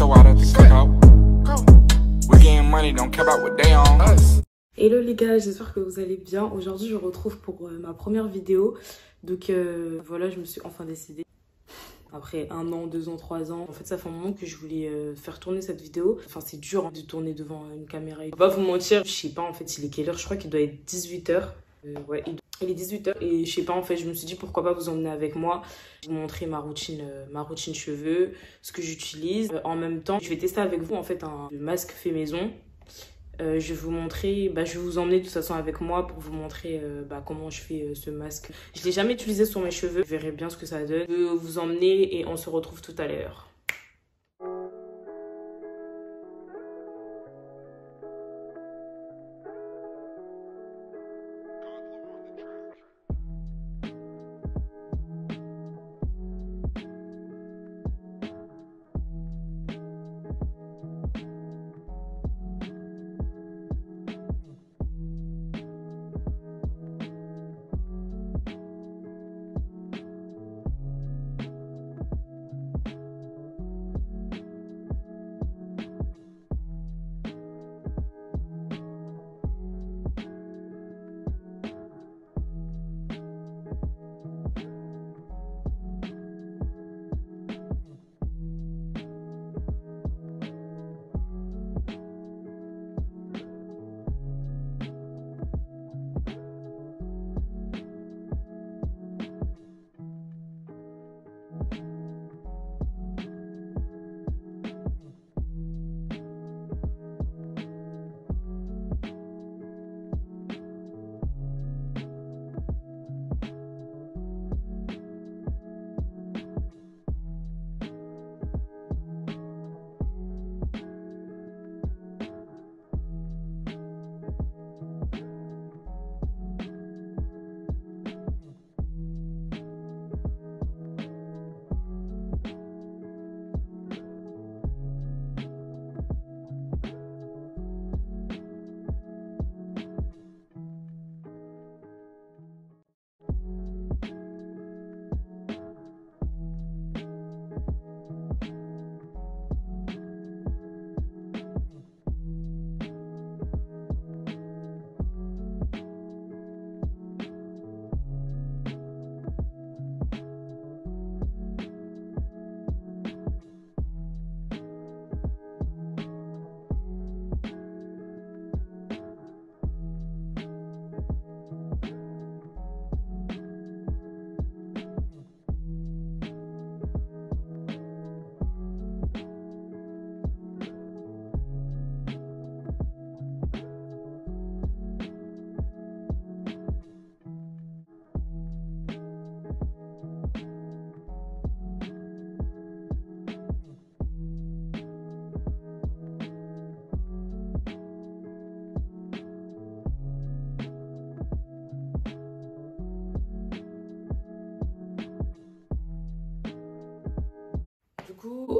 show out at the cookout. We getting money, don't care about what they on us. Hello les gars, j'espère que vous allez bien. Aujourd'hui je vous retrouve pour ma première vidéo. Donc voilà, je me suis enfin décidée. Après 1 an, 2 ans, 3 ans. En fait ça fait un moment que je voulais faire tourner cette vidéo. Enfin c'est dur de tourner devant une caméra. Je vais pas vous mentir, je sais pas en fait il est quelle heure. Je crois qu'il doit être 18h. Ouais, il est 18h et je sais pas en fait, je me suis dit pourquoi pas vous emmener avec moi, vous montrer ma routine cheveux, ce que j'utilise. En même temps, je vais tester avec vous en fait un masque fait maison. Je vais vous montrer, je vais vous emmener de toute façon avec moi pour vous montrer comment je fais ce masque. Je l'ai jamais utilisé sur mes cheveux, vous verrez bien ce que ça donne. Je vais vous emmener et on se retrouve tout à l'heure.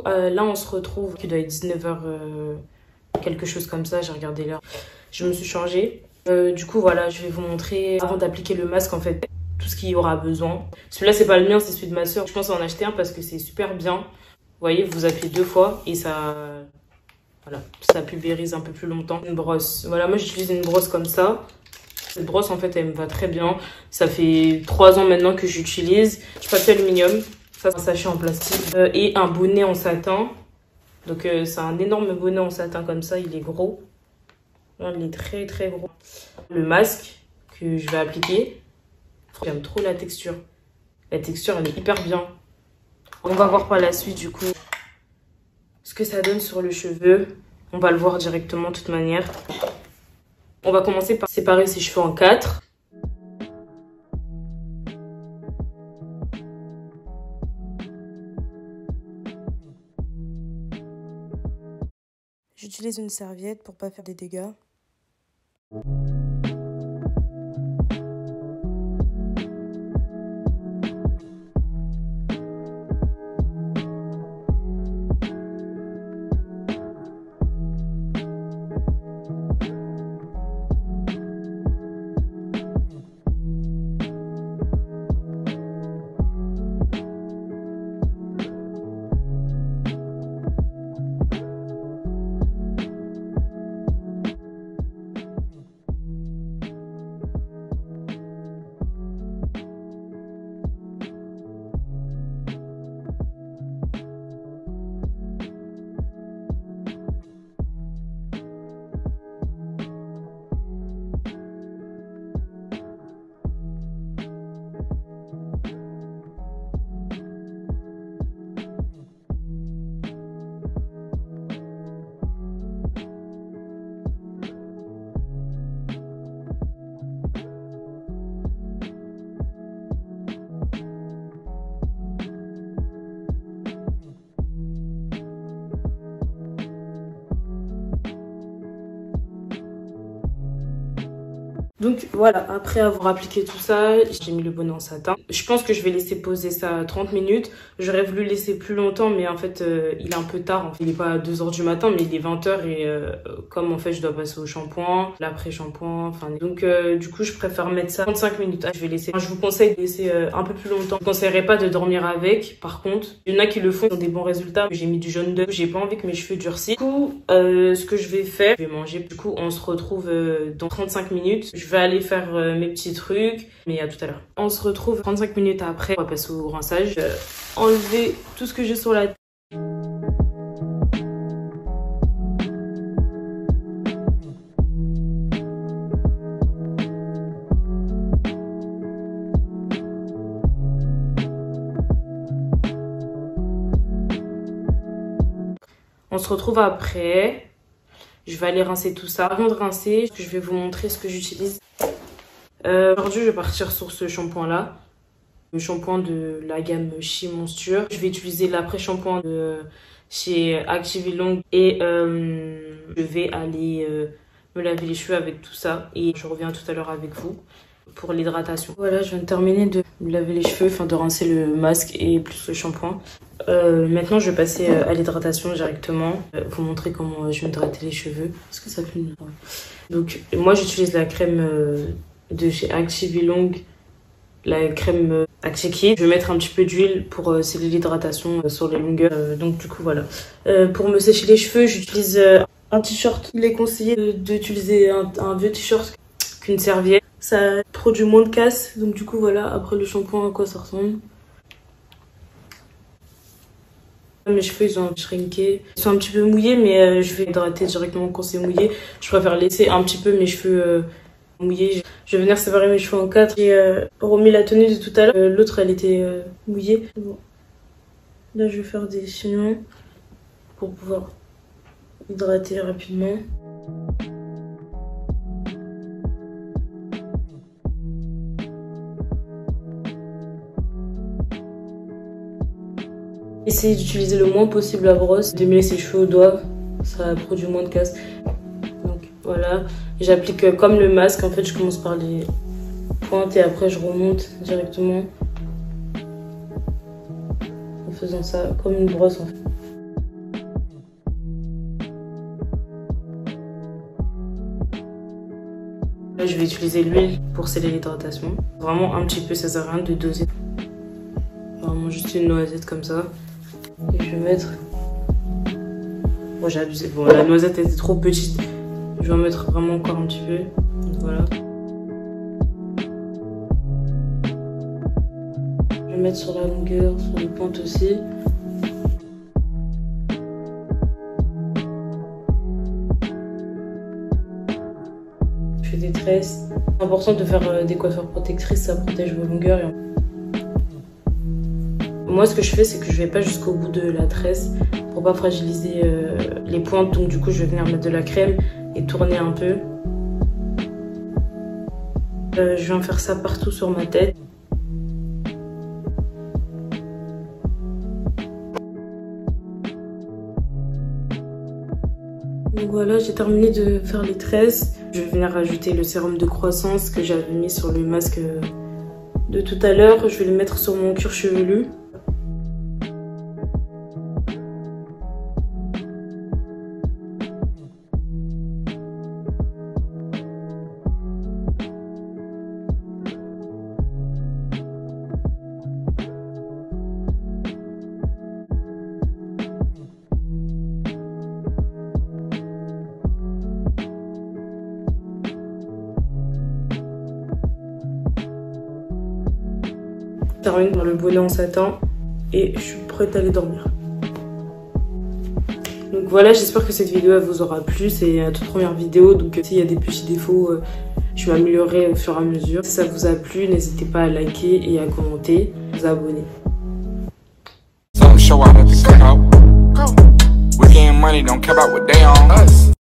Là on se retrouve, il doit être 19h, quelque chose comme ça, j'ai regardé l'heure. Je me suis changée. Du coup voilà, je vais vous montrer, avant d'appliquer le masque en fait, tout ce qu'il y aura besoin. Celui-là c'est pas le mien, c'est celui de ma soeur. Je pense en acheter un parce que c'est super bien. Vous voyez, vous appuyez 2 fois et ça, voilà, ça pulvérise un peu plus longtemps. Une brosse, voilà, moi j'utilise une brosse comme ça. Cette brosse en fait elle me va très bien. Ça fait 3 ans maintenant que j'utilise. Du papier aluminium. Ça, c'est un sachet en plastique et un bonnet en satin. Donc, c'est un énorme bonnet en satin comme ça. Il est gros. Là, il est très, très gros. Le masque que je vais appliquer. J'aime trop la texture. La texture, elle est hyper bien. On va voir par la suite, du coup, ce que ça donne sur le cheveu. On va le voir directement, de toute manière. On va commencer par séparer ses cheveux en 4. J'utilise une serviette pour pas faire des dégâts. Donc voilà, après avoir appliqué tout ça, j'ai mis le bonnet en satin. Je pense que je vais laisser poser ça 30 minutes. J'aurais voulu laisser plus longtemps, mais en fait, il est un peu tard. Il n'est pas 2 h du matin, mais il est 20 h et comme en fait, je dois passer au shampoing, l'après-shampoing, enfin... Donc du coup, je préfère mettre ça 35 minutes. Je vais laisser... je vous conseille de laisser un peu plus longtemps. Je ne conseillerais pas de dormir avec. Par contre, il y en a qui le font, qui ont des bons résultats. J'ai mis du jaune d'œuf. J'ai pas envie que mes cheveux durcissent. Du coup, ce que je vais faire, je vais manger. Du coup, on se retrouve dans 35 minutes. Je vais aller faire mes petits trucs, mais à tout à l'heure. On se retrouve 35 minutes après. On va passer au rinçage. Enlever tout ce que j'ai sur la tête. On se retrouve après. Je vais aller rincer tout ça. Avant de rincer, je vais vous montrer ce que j'utilise. Aujourd'hui, je vais partir sur ce shampoing-là. Le shampoing de la gamme She Monster. Je vais utiliser l'après-shampoing de chez Active Long. Et je vais aller me laver les cheveux avec tout ça. Et je reviens tout à l'heure avec vous pour l'hydratation. Voilà, je viens de terminer de me laver les cheveux, enfin de rincer le masque et plus le shampoing. Maintenant, je vais passer à l'hydratation directement. Vous montrer comment je vais hydrater les cheveux. Est-ce que ça fait une... Donc, moi, j'utilise la crème de chez Active Long, la crème Active. Je vais mettre un petit peu d'huile pour sceller l'hydratation sur les longueurs. Donc, du coup, voilà. Pour me sécher les cheveux, j'utilise un t-shirt. Il est conseillé d'utiliser un vieux t-shirt qu'une serviette. Ça produit moins de casse. Donc, du coup, voilà. Après le shampoing, à quoi ça ressemble. Mes cheveux, ils ont shrinké. Ils sont un petit peu mouillés, mais je vais hydrater directement quand c'est mouillé. Je préfère laisser un petit peu mes cheveux mouillés. Je vais venir séparer mes cheveux en 4. J'ai remis la tenue de tout à l'heure. L'autre, elle était mouillée. Bon. Là, je vais faire des sillons pour pouvoir hydrater rapidement. Essayez d'utiliser le moins possible la brosse, de mêler ses cheveux aux doigts, ça produit moins de casse. Donc voilà, j'applique comme le masque, en fait je commence par les pointes et après je remonte directement en faisant ça comme une brosse en fait. Là je vais utiliser l'huile pour sceller l'hydratation. Vraiment un petit peu, ça sert à rien de doser. Vraiment juste une noisette comme ça. Et je vais mettre... Bon, j'ai abusé. Bon, la noisette était trop petite. Je vais en mettre vraiment encore un petit peu. Donc, voilà. Je vais mettre sur la longueur, sur les pointes aussi. Je fais des tresses. C'est important de faire des coiffures protectrices, ça protège vos longueurs. Moi, ce que je fais, c'est que je vais pas jusqu'au bout de la tresse pour pas fragiliser les pointes. Donc, du coup, je vais venir mettre de la crème et tourner un peu. Je viens faire ça partout sur ma tête. Donc voilà, j'ai terminé de faire les tresses. Je vais venir rajouter le sérum de croissance que j'avais mis sur le masque de tout à l'heure. Je vais le mettre sur mon cuir chevelu. Je termine par le bonnet en satin et je suis prête à aller dormir. Donc voilà, j'espère que cette vidéo elle vous aura plu. C'est la toute première vidéo, donc s'il y a des petits défauts, je vais m'améliorer au fur et à mesure. Si ça vous a plu, n'hésitez pas à liker et à commenter, vous abonner. Show out at the cookout. We getting money, don't care about what they on us.